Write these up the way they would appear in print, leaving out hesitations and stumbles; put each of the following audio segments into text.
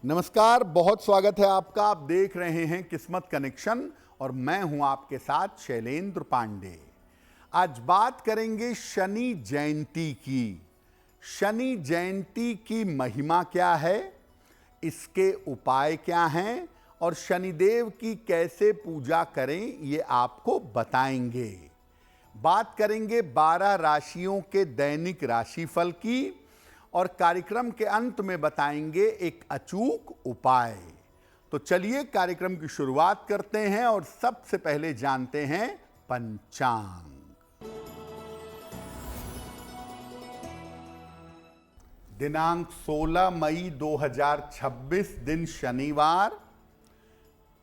नमस्कार, बहुत स्वागत है आपका। आप देख रहे हैं किस्मत कनेक्शन और मैं हूं आपके साथ शैलेंद्र पांडे। आज बात करेंगे शनि जयंती की। शनि जयंती की महिमा क्या है, इसके उपाय क्या हैं और शनिदेव की कैसे पूजा करें, ये आपको बताएंगे। बात करेंगे 12 राशियों के दैनिक राशिफल की और कार्यक्रम के अंत में बताएंगे एक अचूक उपाय। तो चलिए कार्यक्रम की शुरुआत करते हैं और सबसे पहले जानते हैं पंचांग। दिनांक 16 मई 2026, दिन शनिवार।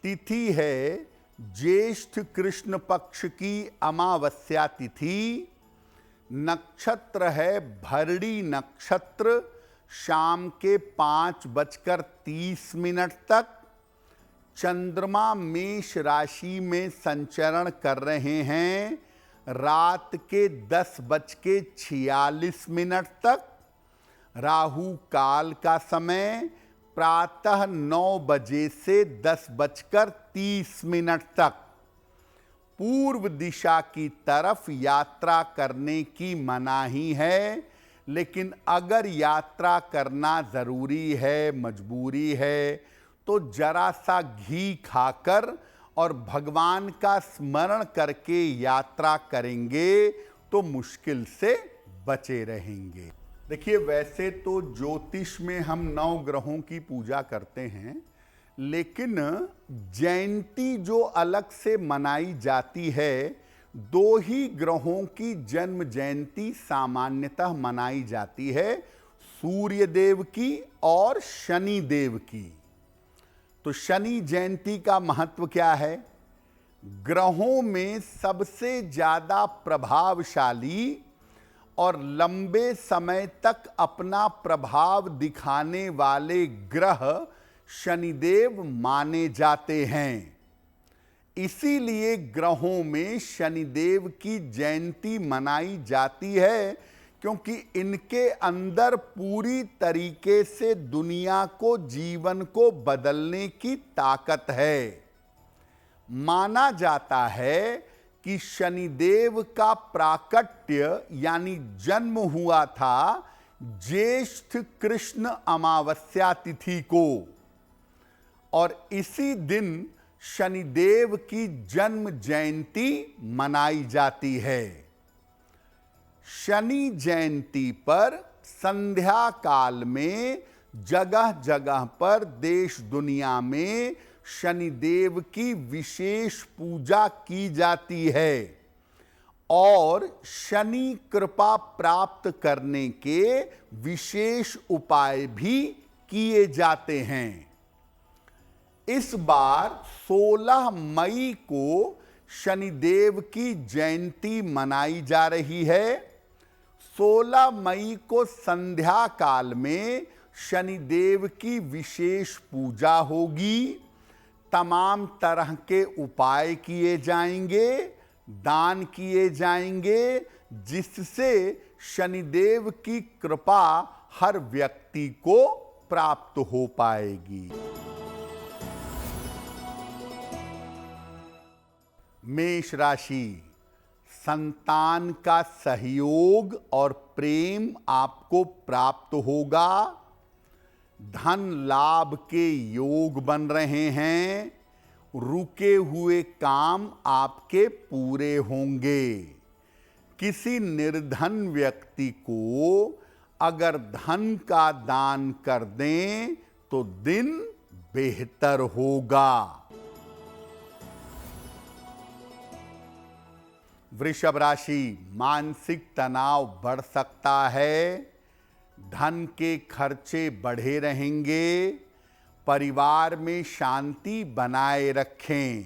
तिथि है ज्येष्ठ कृष्ण पक्ष की अमावस्या तिथि। नक्षत्र है भरणी नक्षत्र, शाम के 5:30 तक। चंद्रमा मेष राशि में संचरण कर रहे हैं रात के 10:46 तक। राहु काल का समय प्रातः 9 बजे से 10:30 तक। पूर्व दिशा की तरफ यात्रा करने की मनाही है, लेकिन अगर यात्रा करना जरूरी है, मजबूरी है, तो जरा सा घी खाकर और भगवान का स्मरण करके यात्रा करेंगे तो मुश्किल से बचे रहेंगे। देखिए, वैसे तो ज्योतिष में हम 9 ग्रहों की पूजा करते हैं, लेकिन जयंती जो अलग से मनाई जाती है, 2 ही ग्रहों की जन्म जयंती सामान्यतः मनाई जाती है, सूर्य देव की और शनि देव की। तो शनि जयंती का महत्व क्या है? ग्रहों में सबसे ज्यादा प्रभावशाली और लंबे समय तक अपना प्रभाव दिखाने वाले ग्रह शनिदेव माने जाते हैं। इसीलिए ग्रहों में शनिदेव की जयंती मनाई जाती है, क्योंकि इनके अंदर पूरी तरीके से दुनिया को, जीवन को बदलने की ताकत है। माना जाता है कि शनिदेव का प्राकट्य यानी जन्म हुआ था ज्येष्ठ कृष्ण अमावस्या तिथि को, और इसी दिन शनिदेव की जन्म जयंती मनाई जाती है। शनि जयंती पर संध्या काल में जगह जगह पर देश दुनिया में शनिदेव की विशेष पूजा की जाती है और शनि कृपा प्राप्त करने के विशेष उपाय भी किए जाते हैं। इस बार 16 मई को शनिदेव की जयंती मनाई जा रही है। 16 मई को संध्या काल में शनिदेव की विशेष पूजा होगी। तमाम तरह के उपाय किए जाएंगे, दान किए जाएंगे, जिससे शनिदेव की कृपा हर व्यक्ति को प्राप्त हो पाएगी। मेष राशि, संतान का सहयोग और प्रेम आपको प्राप्त होगा। धन लाभ के योग बन रहे हैं। रुके हुए काम आपके पूरे होंगे। किसी निर्धन व्यक्ति को अगर धन का दान कर दें तो दिन बेहतर होगा। वृषभ राशि, मानसिक तनाव बढ़ सकता है। धन के खर्चे बढ़े रहेंगे। परिवार में शांति बनाए रखें।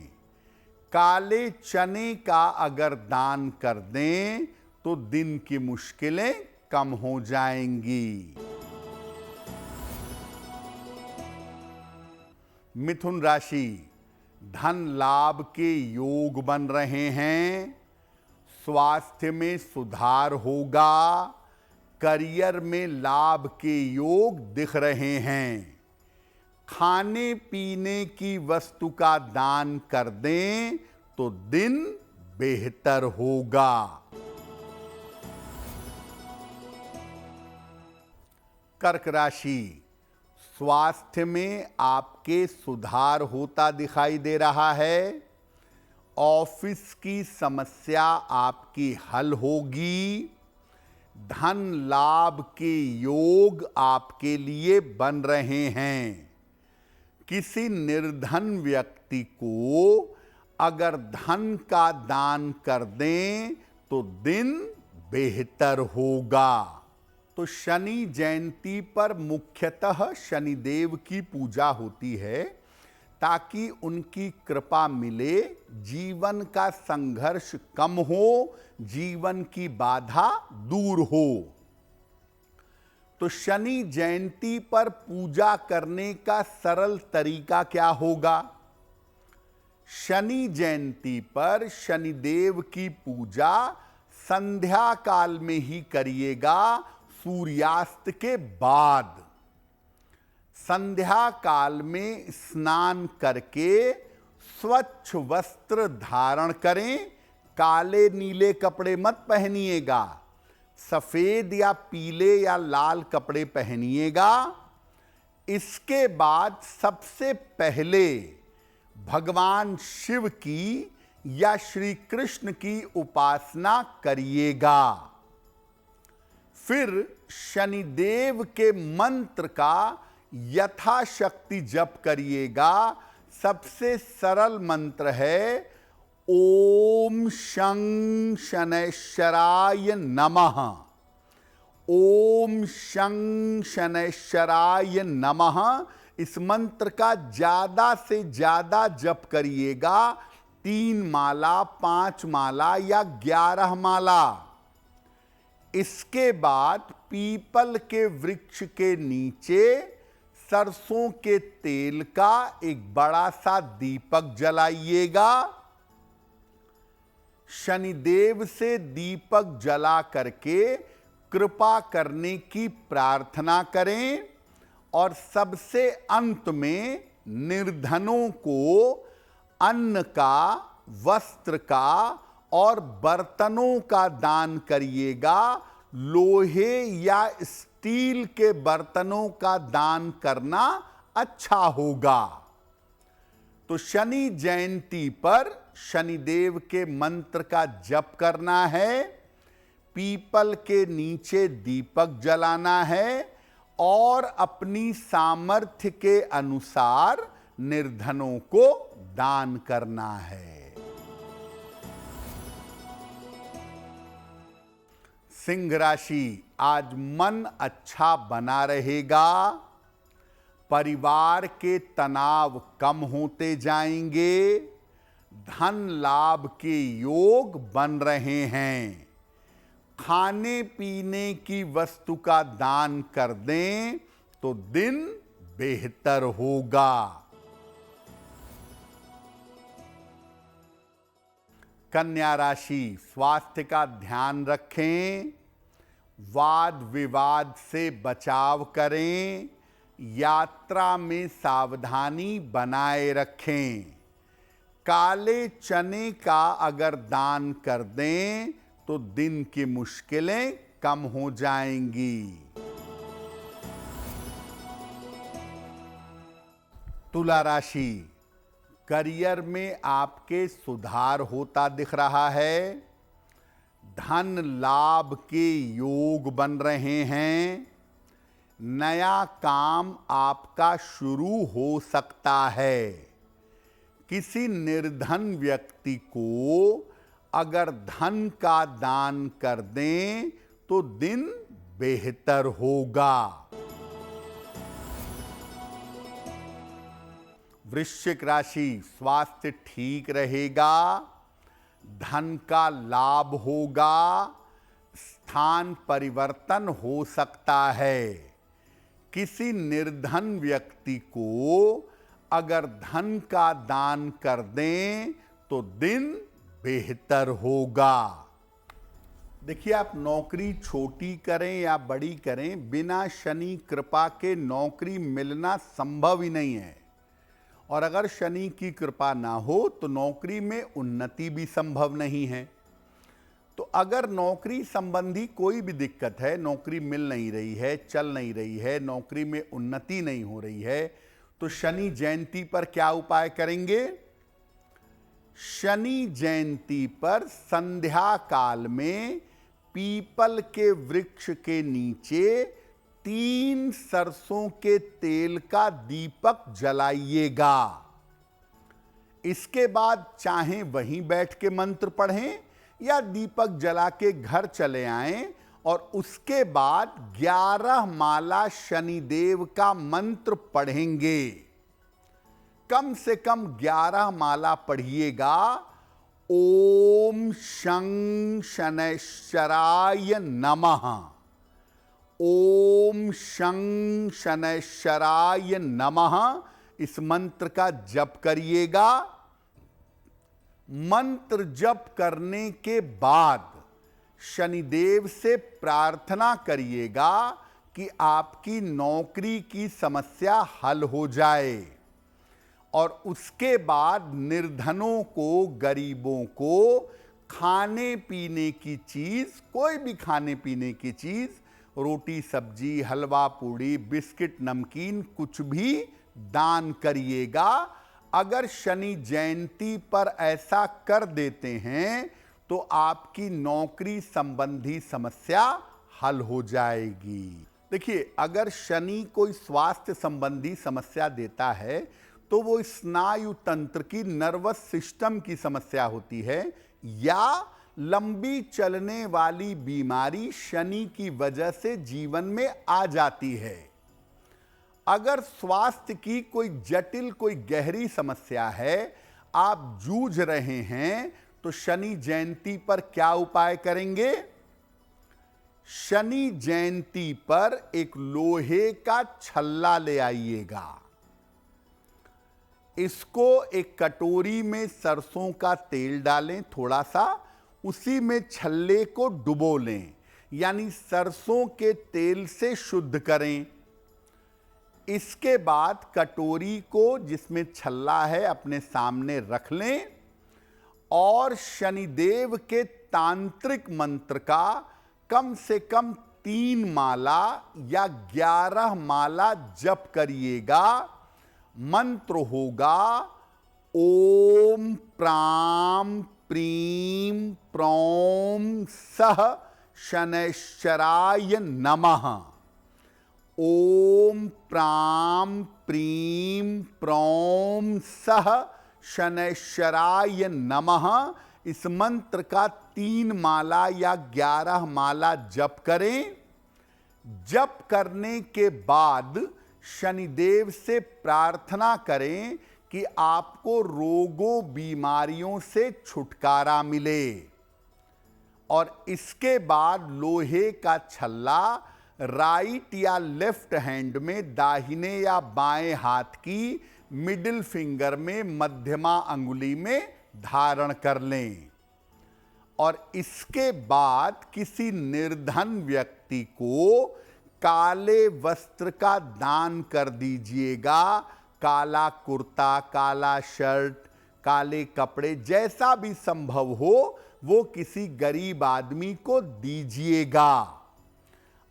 काले चने का अगर दान कर दें तो दिन की मुश्किलें कम हो जाएंगी। मिथुन राशि, धन लाभ के योग बन रहे हैं। स्वास्थ्य में सुधार होगा। करियर में लाभ के योग दिख रहे हैं। खाने पीने की वस्तु का दान कर दें तो दिन बेहतर होगा। कर्क राशि, स्वास्थ्य में आपके सुधार होता दिखाई दे रहा है। ऑफिस की समस्या आपकी हल होगी। धन लाभ के योग आपके लिए बन रहे हैं। किसी निर्धन व्यक्ति को अगर धन का दान कर दें तो दिन बेहतर होगा। तो शनि जयंती पर मुख्यतः शनिदेव की पूजा होती है ताकि उनकी कृपा मिले, जीवन का संघर्ष कम हो, जीवन की बाधा दूर हो। तो शनि जयंती पर पूजा करने का सरल तरीका क्या होगा? शनि जयंती पर शनिदेव की पूजा संध्या काल में ही करिएगा, सूर्यास्त के बाद। संध्या काल में स्नान करके स्वच्छ वस्त्र धारण करें। काले नीले कपड़े मत पहनिएगा, सफेद या पीले या लाल कपड़े पहनिएगा। इसके बाद सबसे पहले भगवान शिव की या श्री कृष्ण की उपासना करिएगा। फिर शनिदेव के मंत्र का यथाशक्ति जप करिएगा। सबसे सरल मंत्र है ओम शं शनैश्चराय नमः। ओम शं शनैश्चराय नमः। इस मंत्र का ज्यादा से ज्यादा जप करिएगा। 3 माला, 5 माला या 11 माला। इसके बाद पीपल के वृक्ष के नीचे सरसों के तेल का एक बड़ा सा दीपक जलाइएगा। शनिदेव से दीपक जला करके कृपा करने की प्रार्थना करें और सबसे अंत में निर्धनों को अन्न का, वस्त्र का और बर्तनों का दान करिएगा। लोहे या स्टील के बर्तनों का दान करना अच्छा होगा। तो शनि जयंती पर शनिदेव के मंत्र का जप करना है, पीपल के नीचे दीपक जलाना है और अपनी सामर्थ्य के अनुसार निर्धनों को दान करना है। सिंह राशि, आज मन अच्छा बना रहेगा। परिवार के तनाव कम होते जाएंगे। धन लाभ के योग बन रहे हैं। खाने पीने की वस्तु का दान कर दें तो दिन बेहतर होगा। कन्या राशि, स्वास्थ्य का ध्यान रखें। वाद विवाद से बचाव करें। यात्रा में सावधानी बनाए रखें। काले चने का अगर दान कर दें तो दिन की मुश्किलें कम हो जाएंगी। तुला राशि, करियर में आपके सुधार होता दिख रहा है। धन लाभ के योग बन रहे हैं। नया काम आपका शुरू हो सकता है। किसी निर्धन व्यक्ति को अगर धन का दान कर दें तो दिन बेहतर होगा। वृश्चिक राशि, स्वास्थ्य ठीक रहेगा। धन का लाभ होगा। स्थान परिवर्तन हो सकता है। किसी निर्धन व्यक्ति को अगर धन का दान कर दें तो दिन बेहतर होगा। देखिए, आप नौकरी छोटी करें या बड़ी करें, बिना शनि कृपा के नौकरी मिलना संभव ही नहीं है। और अगर शनि की कृपा ना हो तो नौकरी में उन्नति भी संभव नहीं है। तो अगर नौकरी संबंधी कोई भी दिक्कत है, नौकरी मिल नहीं रही है, चल नहीं रही है, नौकरी में उन्नति नहीं हो रही है, तो शनि जयंती पर क्या उपाय करेंगे? शनि जयंती पर संध्या काल में पीपल के वृक्ष के नीचे 3 सरसों के तेल का दीपक जलाइएगा। इसके बाद चाहे वहीं बैठ के मंत्र पढ़ें या दीपक जला के घर चले आएं और उसके बाद 11 माला शनिदेव का मंत्र पढ़ेंगे। कम से कम 11 माला पढ़िएगा। ओम शं शनैश्चराय नमः, ओम शं शनैश्चराय नमः, इस मंत्र का जप करिएगा। मंत्र जप करने के बाद शनिदेव से प्रार्थना करिएगा कि आपकी नौकरी की समस्या हल हो जाए। और उसके बाद निर्धनों को, गरीबों को खाने पीने की चीज, कोई भी खाने पीने की चीज, रोटी सब्जी, हलवा पूड़ी, बिस्किट, नमकीन, कुछ भी दान करिएगा। अगर शनि जयंती पर ऐसा कर देते हैं तो आपकी नौकरी संबंधी समस्या हल हो जाएगी। देखिए, अगर शनि कोई स्वास्थ्य संबंधी समस्या देता है तो वो स्नायु तंत्र की, नर्वस सिस्टम की समस्या होती है, या लंबी चलने वाली बीमारी शनि की वजह से जीवन में आ जाती है। अगर स्वास्थ्य की कोई जटिल, कोई गहरी समस्या है, आप जूझ रहे हैं, तो शनि जयंती पर क्या उपाय करेंगे? शनि जयंती पर एक लोहे का छल्ला ले आइएगा। इसको एक कटोरी में सरसों का तेल डालें थोड़ा सा, उसी में छल्ले को डुबो लें, यानी सरसों के तेल से शुद्ध करें। इसके बाद कटोरी को जिसमें छल्ला है अपने सामने रख लें और शनिदेव के तांत्रिक मंत्र का कम से कम 3 माला या 11 माला जप करिएगा। मंत्र होगा ओम प्राम प्रीम प्रौम सह शनैश्चराय नमः। ओम प्राम प्रीम प्रौम सह शनैश्चराय नमः। इस मंत्र का 3 माला या 11 माला जप करें। जप करने के बाद शनिदेव से प्रार्थना करें कि आपको रोगों, बीमारियों से छुटकारा मिले। और इसके बाद लोहे का छल्ला राइट या लेफ्ट हैंड में, दाहिने या बाएं हाथ की मिडिल फिंगर में, मध्यमा अंगुली में धारण कर लें। और इसके बाद किसी निर्धन व्यक्ति को काले वस्त्र का दान कर दीजिएगा। काला कुर्ता, काला शर्ट, काले कपड़े, जैसा भी संभव हो वो किसी गरीब आदमी को दीजिएगा।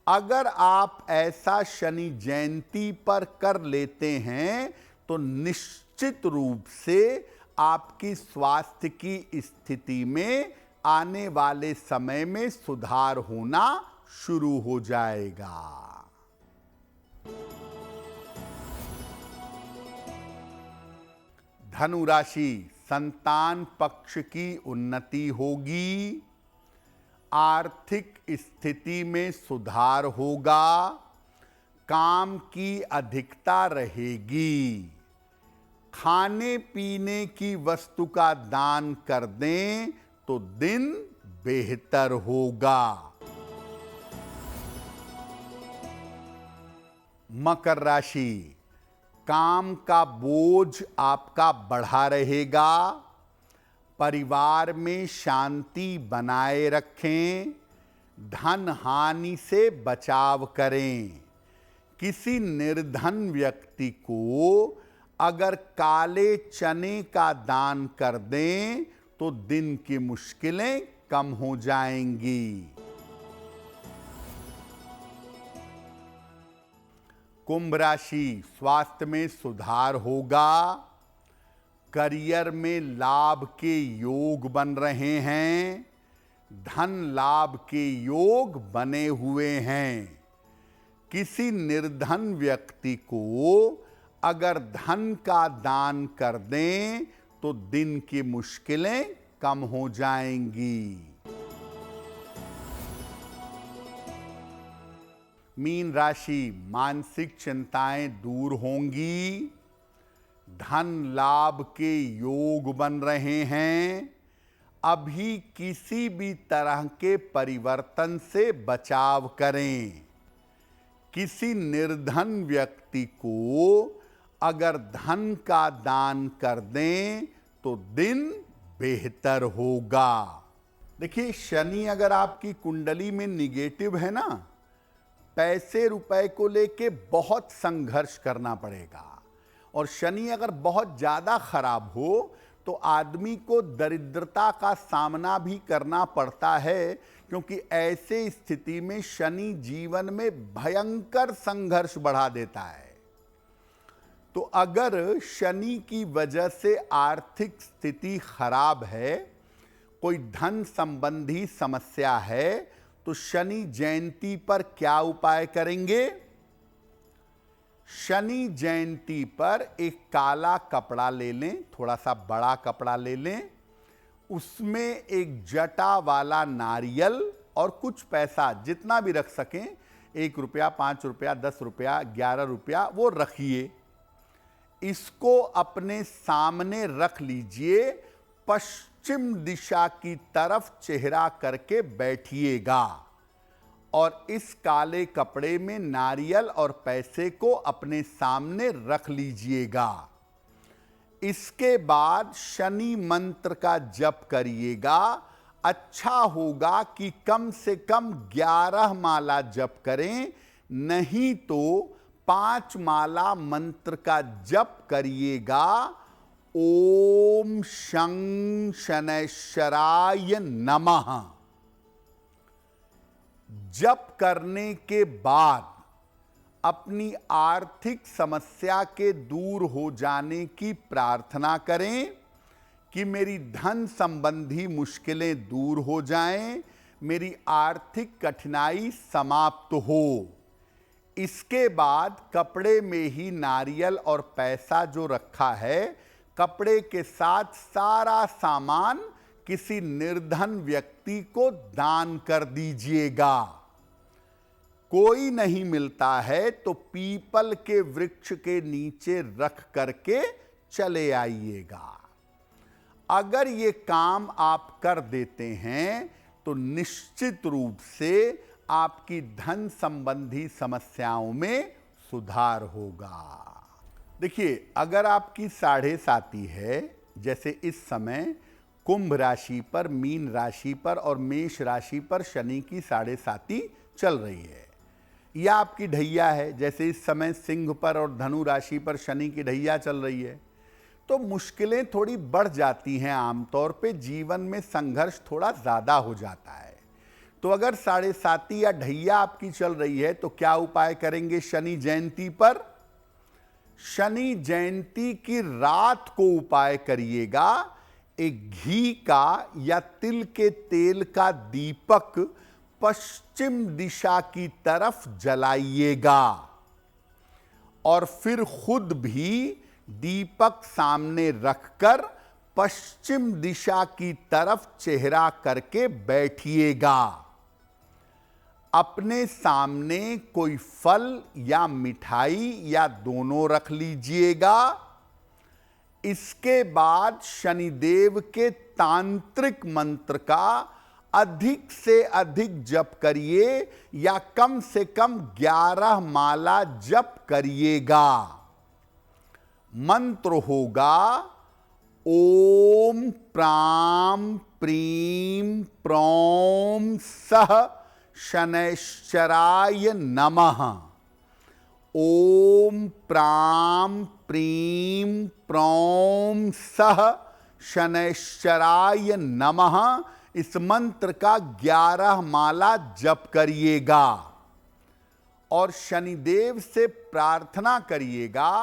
अगर आप ऐसा शनि जयंती पर कर लेते हैं तो निश्चित रूप से आपकी स्वास्थ्य की स्थिति में आने वाले समय में सुधार होना शुरू हो जाएगा। धनु राशि, संतान पक्ष की उन्नति होगी, आर्थिक स्थिति में सुधार होगा, काम की अधिकता रहेगी। खाने पीने की वस्तु का दान कर दें तो दिन बेहतर होगा। मकर राशि, काम का बोझ आपका बढ़ा रहेगा। परिवार में शांति बनाए रखें। धन हानि से बचाव करें। किसी निर्धन व्यक्ति को अगर काले चने का दान कर दें तो दिन की मुश्किलें कम हो जाएंगी। कुंभ राशि, स्वास्थ्य में सुधार होगा। करियर में लाभ के योग बन रहे हैं। धन लाभ के योग बने हुए हैं। किसी निर्धन व्यक्ति को अगर धन का दान कर दें तो दिन की मुश्किलें कम हो जाएंगी। मीन राशि, मानसिक चिंताएं दूर होंगी। धन लाभ के योग बन रहे हैं। अभी किसी भी तरह के परिवर्तन से बचाव करें। किसी निर्धन व्यक्ति को अगर धन का दान कर दें तो दिन बेहतर होगा। देखिए, शनि अगर आपकी कुंडली में निगेटिव है ना, पैसे रुपए को लेके बहुत संघर्ष करना पड़ेगा। और शनि अगर बहुत ज्यादा खराब हो तो आदमी को दरिद्रता का सामना भी करना पड़ता है, क्योंकि ऐसे स्थिति में शनि जीवन में भयंकर संघर्ष बढ़ा देता है। तो अगर शनि की वजह से आर्थिक स्थिति खराब है, कोई धन संबंधी समस्या है, तो शनि जयंती पर क्या उपाय करेंगे? शनि जयंती पर एक काला कपड़ा ले लें, थोड़ा सा बड़ा कपड़ा ले लें, उसमें एक जटा वाला नारियल और कुछ पैसा जितना भी रख सकें, 1 रुपया, 5 रुपया, 10 रुपया, 11 रुपया, वो रखिए। इसको अपने सामने रख लीजिए। पश्चिम दिशा की तरफ चेहरा करके बैठिएगा और इस काले कपड़े में नारियल और पैसे को अपने सामने रख लीजिएगा। इसके बाद शनि मंत्र का जप करिएगा। अच्छा होगा कि कम से कम 11 माला जप करें, नहीं तो 5 माला मंत्र का जप करिएगा। ओम शं शनैश्चराय नमः। जप करने के बाद अपनी आर्थिक समस्या के दूर हो जाने की प्रार्थना करें कि मेरी धन संबंधी मुश्किलें दूर हो जाएं, मेरी आर्थिक कठिनाई समाप्त हो। इसके बाद कपड़े में ही नारियल और पैसा जो रखा है, कपड़े के साथ सारा सामान किसी निर्धन व्यक्ति को दान कर दीजिएगा। कोई नहीं मिलता है तो पीपल के वृक्ष के नीचे रख करके चले आइएगा। अगर ये काम आप कर देते हैं तो निश्चित रूप से आपकी धन संबंधी समस्याओं में सुधार होगा। देखिए, अगर आपकी 7.5 है, जैसे इस समय कुंभ राशि पर, मीन राशि पर और मेष राशि पर शनि की 7.5 चल रही है, या आपकी ढैया है, जैसे इस समय सिंह पर और धनु राशि पर शनि की ढैया चल रही है, तो मुश्किलें थोड़ी बढ़ जाती हैं। आमतौर पे जीवन में संघर्ष थोड़ा ज्यादा हो जाता है। तो अगर 7.5 या ढैया आपकी चल रही है तो क्या उपाय करेंगे शनि जयंती पर? शनि जयंती की रात को उपाय करिएगा। एक घी का या तिल के तेल का दीपक पश्चिम दिशा की तरफ जलाइएगा और फिर खुद भी दीपक सामने रखकर पश्चिम दिशा की तरफ चेहरा करके बैठिएगा। अपने सामने कोई फल या मिठाई या दोनों रख लीजिएगा। इसके बाद शनिदेव के तांत्रिक मंत्र का अधिक से अधिक जप करिए या कम से कम 11 माला जप करिएगा। मंत्र होगा ओम प्राम प्रीम प्रौम सह शनैश्चराय नमः। ओम प्रां प्रीं प्रौं सः शनैश्चराय नमः। इस मंत्र का 11 माला जप करिएगा और शनिदेव से प्रार्थना करिएगा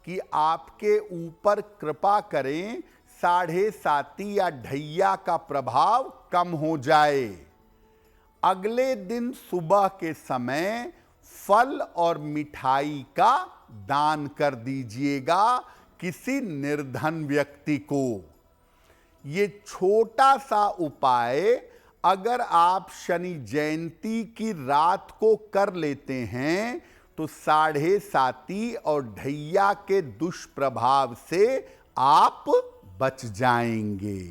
कि आपके ऊपर कृपा करें, 7.5 या ढैया का प्रभाव कम हो जाए। अगले दिन सुबह के समय फल और मिठाई का दान कर दीजिएगा किसी निर्धन व्यक्ति को। ये छोटा सा उपाय अगर आप शनि जयंती की रात को कर लेते हैं तो 7.5 और ढैया के दुष्प्रभाव से आप बच जाएंगे।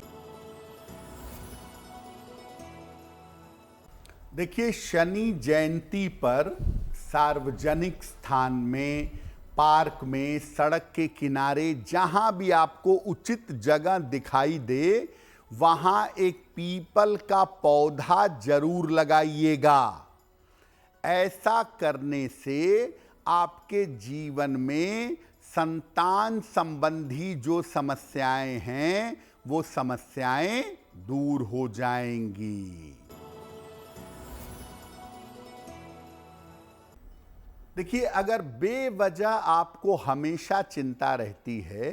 देखिए, शनि जयंती पर सार्वजनिक स्थान में, पार्क में, सड़क के किनारे, जहां भी आपको उचित जगह दिखाई दे वहां एक पीपल का पौधा जरूर लगाइएगा। ऐसा करने से आपके जीवन में संतान संबंधी जो समस्याएं हैं वो समस्याएं दूर हो जाएंगी। देखिए, अगर बेवजह आपको हमेशा चिंता रहती है,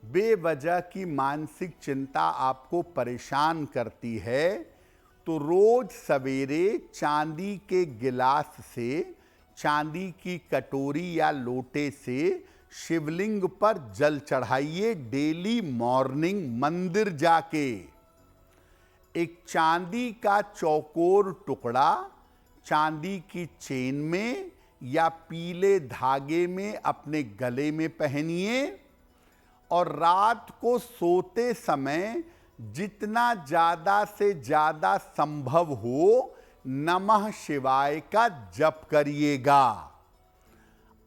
बेवजह की मानसिक चिंता आपको परेशान करती है, तो रोज सवेरे चांदी के गिलास से, चांदी की कटोरी या लोटे से शिवलिंग पर जल चढ़ाइए। डेली मॉर्निंग मंदिर जाके एक चांदी का चौकोर टुकड़ा चांदी की चेन में या पीले धागे में अपने गले में पहनिए और रात को सोते समय जितना ज्यादा से ज्यादा संभव हो नमः शिवाय का जप करिएगा।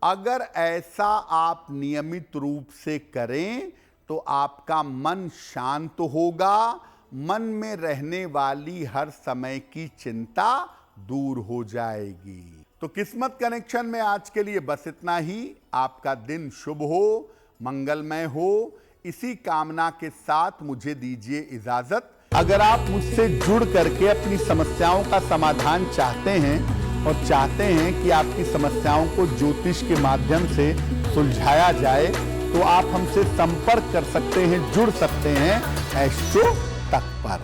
अगर ऐसा आप नियमित रूप से करें तो आपका मन शांत होगा, मन में रहने वाली हर समय की चिंता दूर हो जाएगी। तो किस्मत कनेक्शन में आज के लिए बस इतना ही। आपका दिन शुभ हो, मंगलमय हो, इसी कामना के साथ मुझे दीजिए इजाजत। अगर आप मुझसे जुड़ करके अपनी समस्याओं का समाधान चाहते हैं और चाहते हैं कि आपकी समस्याओं को ज्योतिष के माध्यम से सुलझाया जाए तो आप हमसे संपर्क कर सकते हैं, जुड़ सकते हैं एस्ट्रो तक पर।